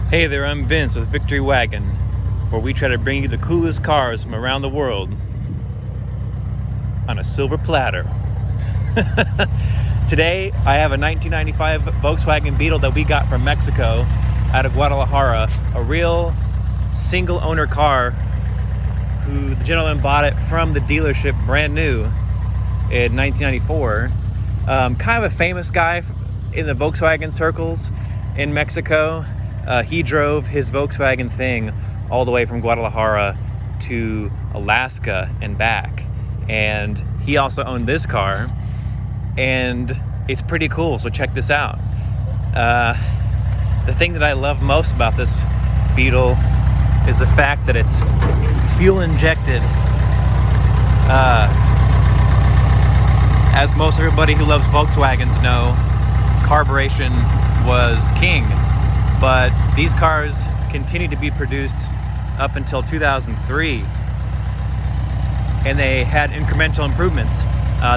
Hey there, I'm Vince with Victory Wagon, where we try to bring you the coolest cars from around the world on a silver platter. Today, I have a 1995 Volkswagen Beetle that we got from Mexico out of Guadalajara, a real single owner car who the gentleman bought it from the dealership brand new in 1994. Kind of a famous guy in the Volkswagen circles in Mexico. He drove his Volkswagen thing all the way from Guadalajara to Alaska and back. And he also owned this car, and it's pretty cool, so check this out. The thing that I love most about this Beetle is the fact that it's fuel injected. As most everybody who loves Volkswagens know, carburation was king. But these cars continued to be produced up until 2003, and they had incremental improvements.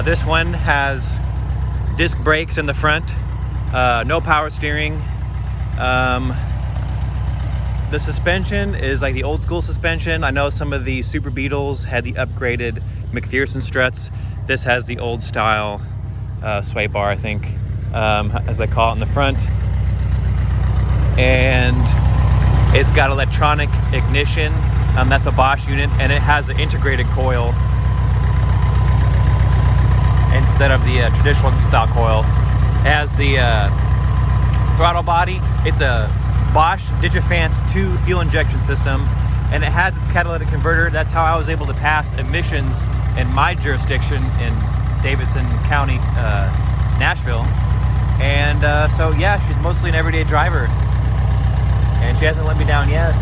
This one has disc brakes in the front, no power steering. The suspension is like the old school suspension. I know some of the Super Beetles had the upgraded McPherson struts. This has the old style sway bar, I think, as they call it in the front. And it's got electronic ignition. That's a Bosch unit, and it has an integrated coil instead of the traditional style coil. It has the throttle body. It's a Bosch Digifant-II fuel injection system, and it has its catalytic converter. That's how I was able to pass emissions in my jurisdiction in Davidson County, Nashville. And so yeah, she's mostly an everyday driver, and she hasn't let me down yet.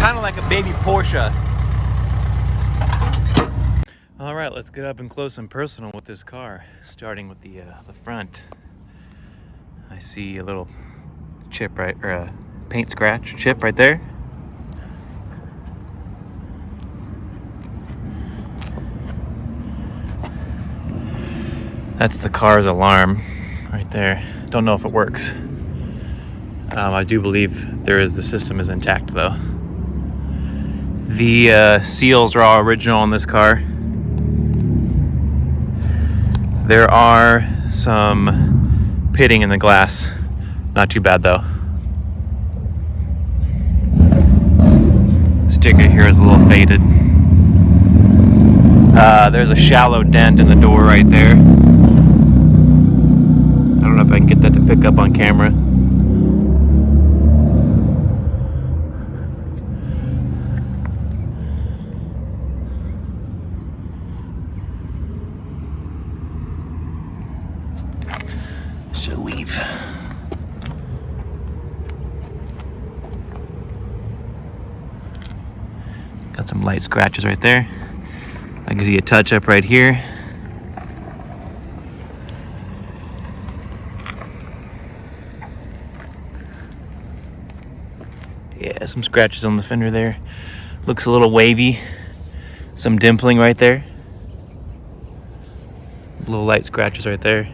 Kind of like a baby Porsche. All right, let's get up and close and personal with this car, starting with the front. I see a little chip or a paint scratch chip right there. That's the car's alarm right there. Don't know if it works. I do believe the system is intact though. The seals are all original on this car. There are some pitting in the glass. Not too bad though. Sticker here is a little faded. There's a shallow dent in the door right there. I don't know if I can get that to pick up on camera. Should leave. Got some light scratches right there. I can see a touch up right here. Yeah, some scratches on the fender there. Looks a little wavy. Some dimpling right there. Little light scratches right there.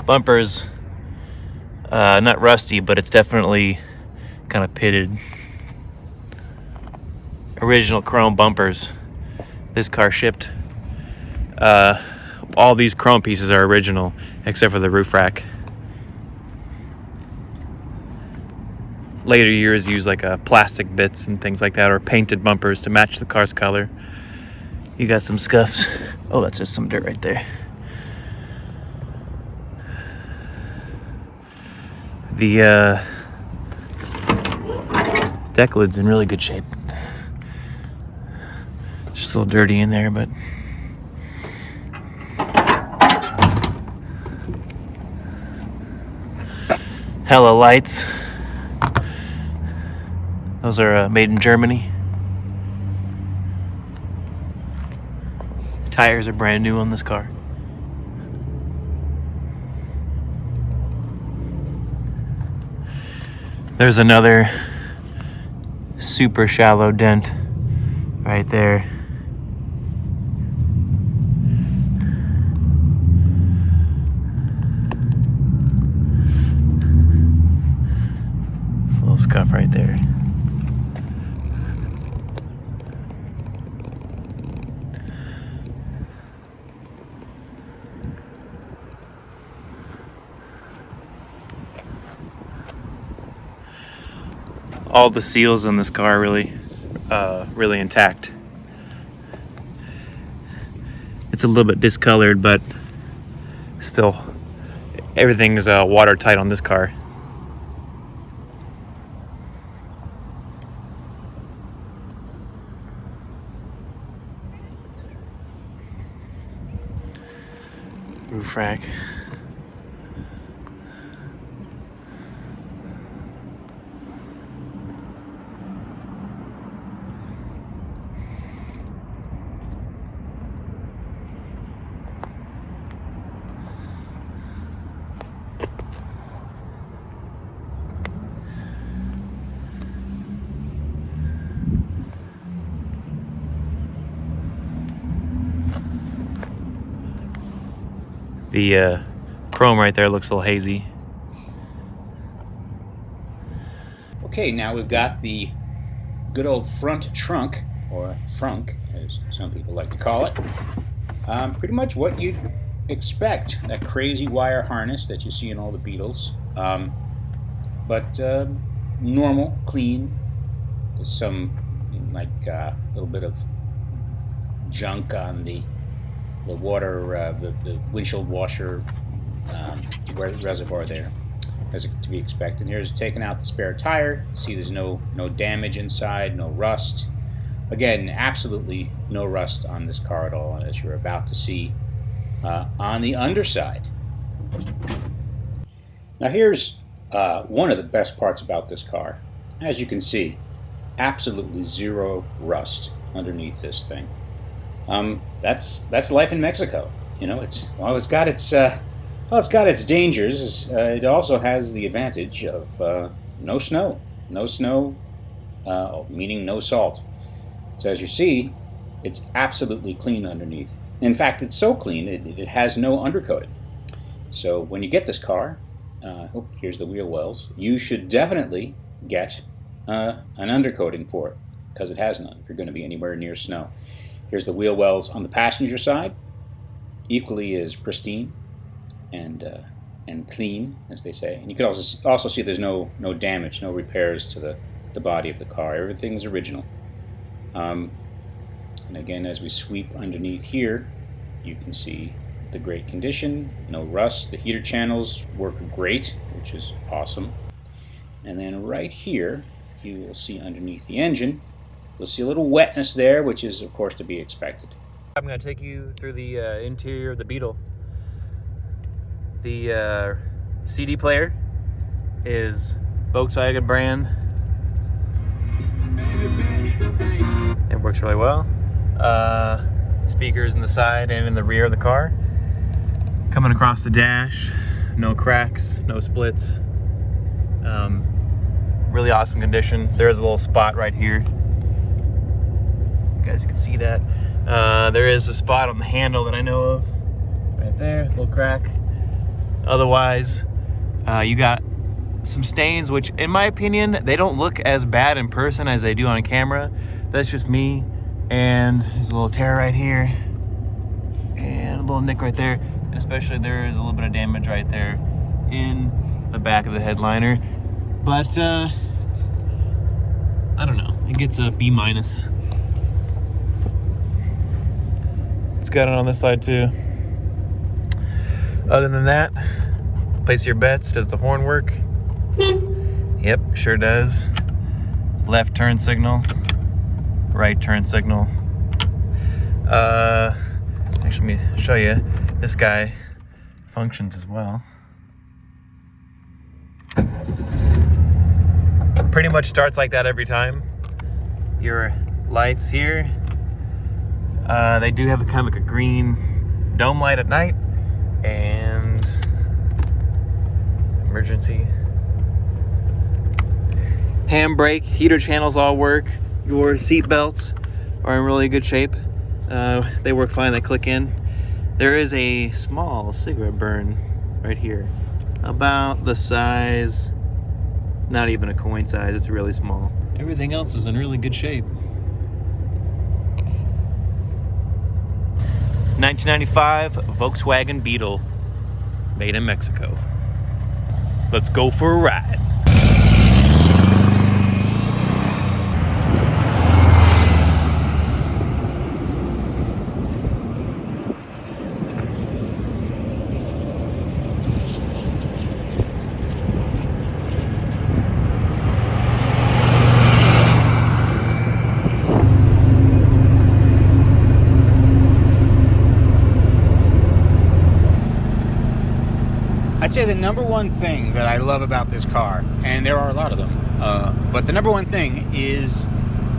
Bumpers, not rusty, but it's definitely kind of pitted. Original chrome bumpers. This car shipped. All these chrome pieces are original, except for the roof rack. Later years use like plastic bits and things like that, or painted bumpers to match the car's color. You got some scuffs. Oh, that's just some dirt right there. The deck lid's in really good shape. Just a little dirty in there, but hella lights. Those are made in Germany. The tires are brand new on this car. There's another super shallow dent right there. stuff right there. All the seals in this car really intact. It's a little bit discolored, but still everything's watertight on this car. Roof rack. The chrome right there looks a little hazy. Okay, now we've got the good old front trunk, or frunk, as some people like to call it. Pretty much what you'd expect, that crazy wire harness that you see in all the Beetles. But normal, clean. There's some, like, little bit of junk on the water, the windshield washer reservoir there, as to be expected. Here's taking out the spare tire. See, there's no damage inside, no rust. Again, absolutely no rust on this car at all, as you're about to see on the underside. Now here's one of the best parts about this car. As you can see, absolutely zero rust underneath this thing. That's life in Mexico. You know, it's got its dangers. It also has the advantage of no snow, meaning no salt. So as you see, it's absolutely clean underneath. In fact, it's so clean it has no undercoating. So when you get this car, here's the wheel wells. You should definitely get an undercoating for it, because it has none if you're going to be anywhere near snow. Here's the wheel wells on the passenger side, equally as pristine and clean, as they say. And you can also see there's no damage, no repairs to the body of the car. Everything's original. And again, as we sweep underneath here, you can see the great condition, no rust. The heater channels work great, which is awesome. And then right here, you will see underneath the engine, you'll see a little wetness there, which is, of course, to be expected. I'm going to take you through the interior of the Beetle. The CD player is Volkswagen brand. It works really well. Speakers in the side and in the rear of the car. Coming across the dash, no cracks, no splits. Really awesome condition. There is a little spot right here. You guys can see that. There is a spot on the handle that I know of. Right there, little crack. Otherwise, you got some stains, which in my opinion, they don't look as bad in person as they do on camera. That's just me. And there's a little tear right here. And a little nick right there. And especially there is a little bit of damage right there in the back of the headliner. But, I don't know. It gets a B-. It's got it on this side too. Other than that, place your bets. Does the horn work? Yep, sure does. Left turn signal, right turn signal. Actually, let me show you. This guy functions as well. Pretty much starts like that every time. Your lights here, they do have a kind of like a green dome light at night, and emergency. Handbrake, heater channels all work. Your seat belts are in really good shape. They work fine, they click in. There is a small cigarette burn right here, about the size Not even a coin size, it's really small. Everything else is in really good shape. 1995 Volkswagen Beetle, made in Mexico. Let's go for a ride. I'd say the number one thing that I love about this car, and there are a lot of them, but the number one thing is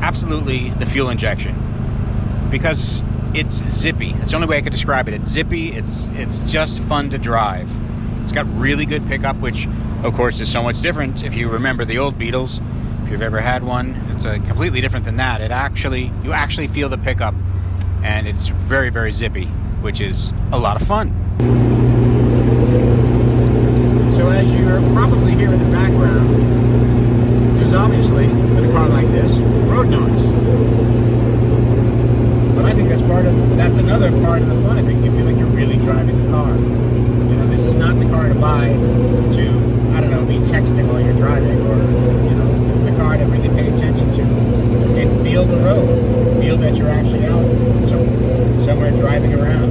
absolutely the fuel injection. Because it's zippy. That's the only way I could describe it. It's zippy, it's just fun to drive. It's got really good pickup, which of course is so much different if you remember the old Beetles. If you've ever had one, it's completely different than that. You actually feel the pickup, and it's very, very zippy, which is a lot of fun. So as you're probably hear in the background, there's obviously, with a car like this, road noise. But I think that's another part of the fun of it. You feel like you're really driving the car. You know, this is not the car to buy to, I don't know, be texting while you're driving, or, you know, it's the car to really pay attention to and feel the road. Feel that you're actually out somewhere driving around.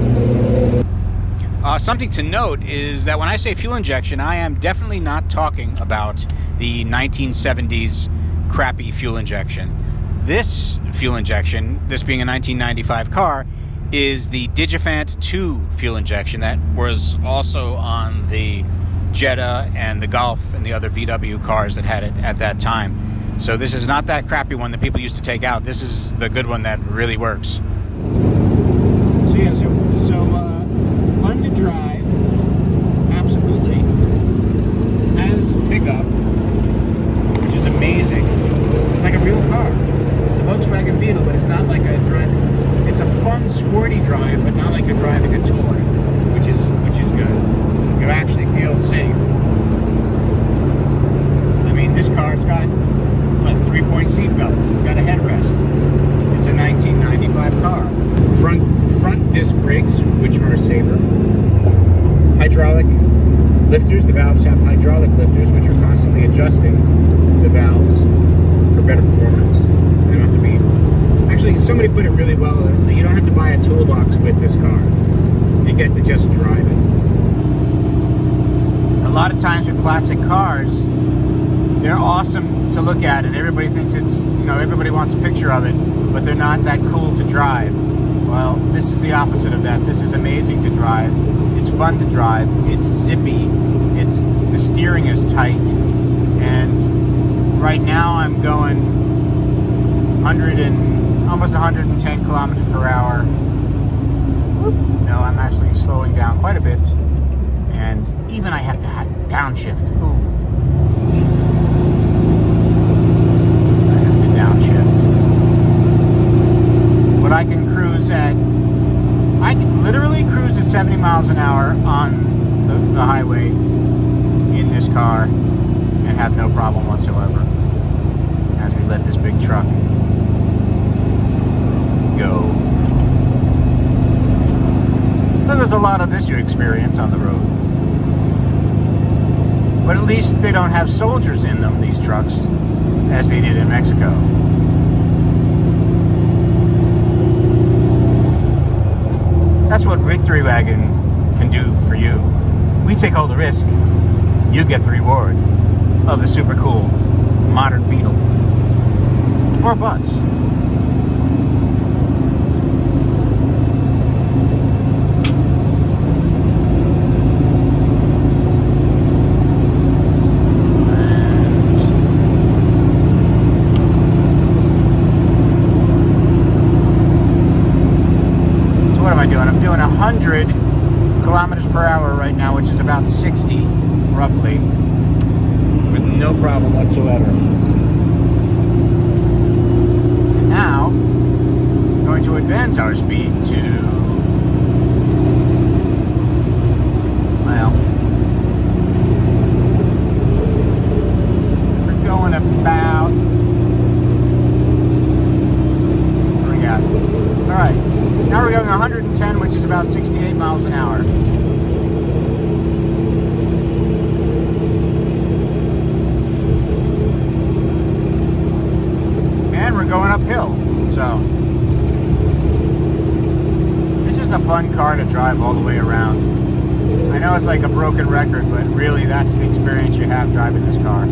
Something to note is that when I say fuel injection, I am definitely not talking about the 1970s crappy fuel injection. This fuel injection, this being a 1995 car, is the Digifant-II fuel injection that was also on the Jetta and the Golf and the other VW cars that had it at that time. So this is not that crappy one that people used to take out. This is the good one that really works. Fun to drive, absolutely. Has pickup, which is amazing. It's like a real car. It's a Volkswagen Beetle, but it's not like a drive. It's a fun, sporty drive, but not like you're driving a toy, which is good. You actually feel safe. I mean, this car's got 3-point seat belts. It's got a headrest. It's a 1995 car. Front disc brakes, which are safer. Hydraulic lifters. The valves have hydraulic lifters, which are constantly adjusting the valves for better performance. They don't have to be... Actually, somebody put it really well. You don't have to buy a toolbox with this car. You get to just drive it. A lot of times with classic cars, they're awesome to look at, and everybody thinks it's, you know, everybody wants a picture of it, but they're not that cool to drive. Well, this is the opposite of that. This is amazing to drive. It's fun to drive. It's zippy. The steering is tight. And right now I'm going almost 110 kilometers per hour. No, I'm actually slowing down quite a bit. And even I have to downshift. Ooh. I have to downshift. But I can literally cruise at 70 miles an hour on the highway in this car and have no problem whatsoever as we let this big truck go. So there's a lot of this you experience on the road. But at least they don't have soldiers in them, these trucks, as they did in Mexico. That's what Victory Wagon can do for you. We take all the risk. You get the reward of the super cool modern Beetle. Or bus. I'm doing 100 kilometers per hour right now, which is about 60 roughly, with no problem whatsoever. And now, I'm going to advance our speed to, well, we're about 68 miles an hour. And we're going uphill, so it's just a fun car to drive all the way around. I know it's like a broken record, but really that's the experience you have driving this car.